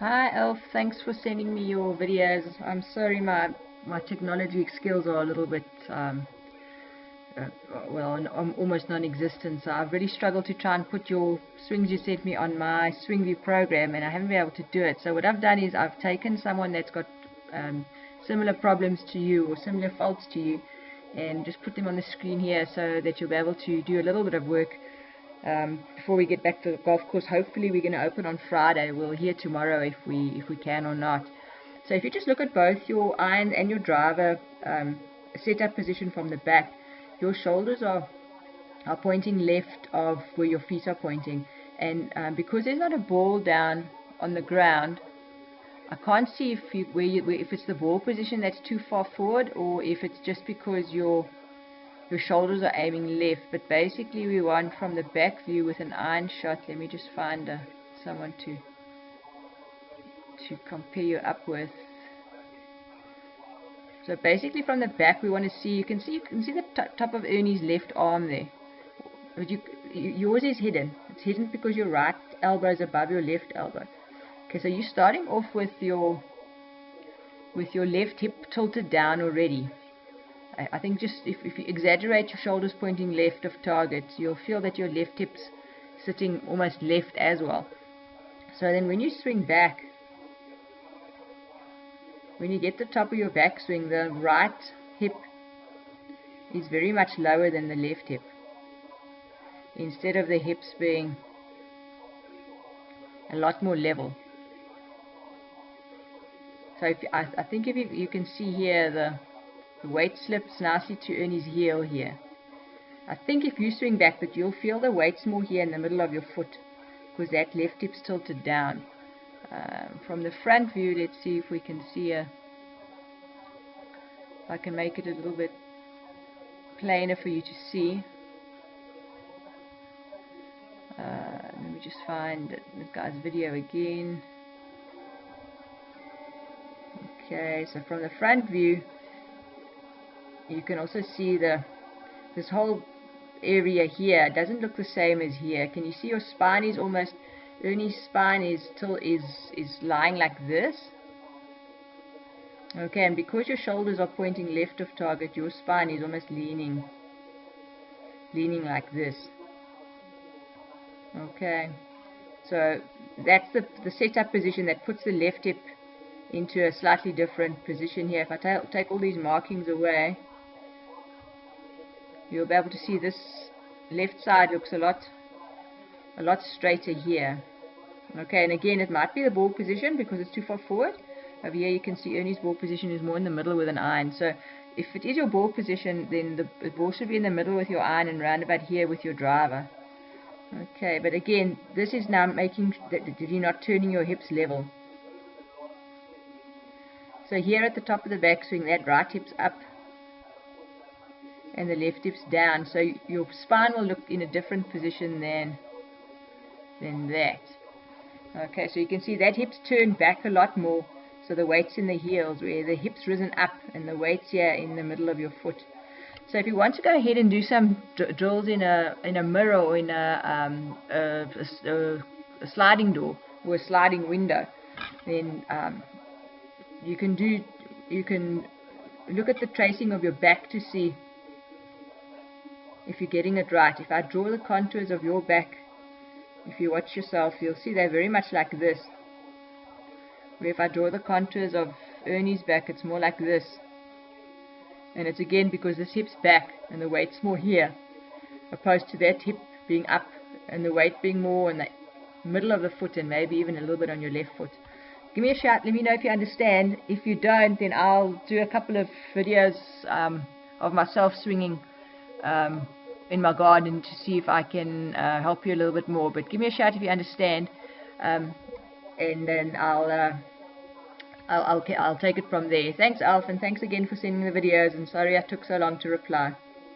Hi Elf, thanks for sending me your videos. I'm sorry my technology skills are a little bit uh, almost non-existent. So I've really struggled to try and put your swings you sent me on my SwingView program, and I haven't been able to do it. So what I've done is I've taken someone that's got similar problems to you or similar faults to you, and just put them on the screen here so that you'll be able to do a little bit of work before we get back to the golf course. Hopefully we're going to open on Friday. We'll hear tomorrow if we can or not. So if you just look at both your iron and your driver setup position from the back, your shoulders are pointing left of where your feet are pointing, and because there's not a ball down on the ground, I can't see if it's the ball position that's too far forward or if it's just because your shoulders are aiming left. But basically we want from the back view with an iron shot. Let me just find someone to compare you up with. So basically from the back we want to see, you can see the top of Ernie's left arm there, but yours is hidden. It's hidden because your right elbow is above your left elbow. Okay, so you're starting off with your left hip tilted down already. I think just if you exaggerate your shoulders pointing left of target, you'll feel that your left hip's sitting almost left as well. So then when you swing back, when you get the top of your backswing, the right hip is very much lower than the left hip, instead of the hips being a lot more level. So I think if you can see here, the weight slips nicely to Ernie's heel here. I think if you swing back, but you'll feel the weight's more here in the middle of your foot because that left hip's tilted down. From the front view, let's see if we can see if I can make it a little bit plainer for you to see. Let me just find this guy's video again. Okay, so from the front view, you can also see this whole area here doesn't look the same as here. Can you see your spine is almost, Ernie's spine is lying like this? Okay, and because your shoulders are pointing left of target, your spine is almost leaning like this. Okay, so that's the setup position that puts the left hip into a slightly different position here. If I take all these markings away, you'll be able to see this left side looks a lot straighter here. Okay, and again, it might be the ball position because it's too far forward. Over here you can see Ernie's ball position is more in the middle with an iron. So if it is your ball position, then the ball should be in the middle with your iron and round about here with your driver. Okay, but again, this is now making that you're not turning your hips level. So here at the top of the backswing, that right hip's up and the left hip's down. So your spine will look in a different position than that. Okay, so you can see that hip's turned back a lot more. So the weight's in the heels, where the hip's risen up and the weight's here in the middle of your foot. So if you want to go ahead and do some drills in a mirror or in a sliding door or a sliding window, then you can look at the tracing of your back to see if you're getting it right. If I draw the contours of your back, if you watch yourself, you'll see they're very much like this. Where if I draw the contours of Ernie's back, it's more like this. And it's again because this hip's back and the weight's more here, opposed to that hip being up and the weight being more in the middle of the foot and maybe even a little bit on your left foot. Give me a shout, let me know if you understand. If you don't, then I'll do a couple of videos of myself swinging in my garden to see if I can help you a little bit more. But give me a shout if you understand, and then I'll take it from there. Thanks, Alf, and thanks again for sending the videos, and sorry I took so long to reply.